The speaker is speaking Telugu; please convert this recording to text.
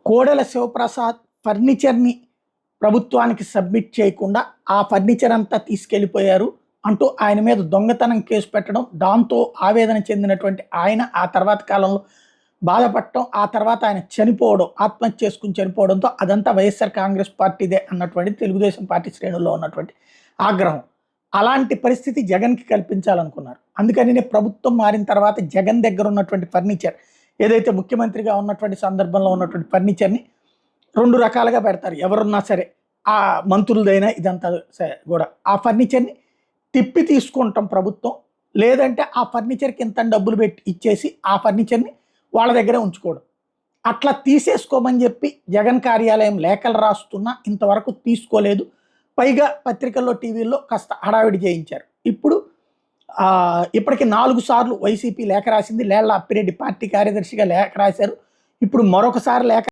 కోడెల శివప్రసాద్ ఫర్నిచర్‌ని ప్రభుత్వానికి సబ్మిట్ చేయకుండా ఆ ఫర్నిచర్ అంతా తీసుకెళ్ళిపోయారు అంటూ ఆయన మీద దొంగతనం కేసు పెట్టడం, దాంతో ఆవేదన చెందినటువంటి ఆయన ఆ తర్వాత కాలంలో బాధపడటం, ఆ తర్వాత ఆయన చనిపోవడం, ఆత్మహత్య చేసుకొని చనిపోవడంతో అదంతా వైఎస్ఆర్ కాంగ్రెస్ పార్టీదే అన్నటువంటిది తెలుగుదేశం పార్టీ శ్రేణుల్లో ఉన్నటువంటి ఆగ్రహం. అలాంటి పరిస్థితి జగన్‌కి కల్పించాలనుకున్నారు. అందుకనినే ప్రభుత్వం మారిన తర్వాత జగన్ దగ్గర ఉన్నటువంటి ఫర్నిచర్ ఏదైతే ముఖ్యమంత్రిగా ఉన్నటువంటి సందర్భంలో ఉన్నటువంటి ఫర్నిచర్‌ని 2 రకాలుగా పెడతారు. ఎవరున్నా సరే. ఆ మంత్రులదైనా ఇదంతా గూడా. ఆ ఫర్నిచర్‌ని తిప్పి తీసుకుంటాం ప్రభుత్వం. లేదంటే ఆ ఫర్నిచర్‌కి ఇంతని డబ్బులు పెట్టి ఇచ్చేసి ఆ ఫర్నిచర్‌ని వాళ్ళ దగ్గరే ఉంచుకోవడం. అట్లా తీసేసుకోమని చెప్పి జగన్ కార్యాలయం లేఖలు రాస్తున్నా ఇంతవరకు తీసుకోలేదు. పైగా పత్రికల్లో, టీవీల్లో కాస్త హడావిడి చేయించారు. ఇప్పుడు ఇప్పటికి 4 సార్లు వైసీపీ లేఖ రాసింది. లేళ్ల అప్పిరెడ్డి పార్టీ కార్యదర్శిగా లేఖ రాశారు. ఇప్పుడు మరొకసారి లేఖ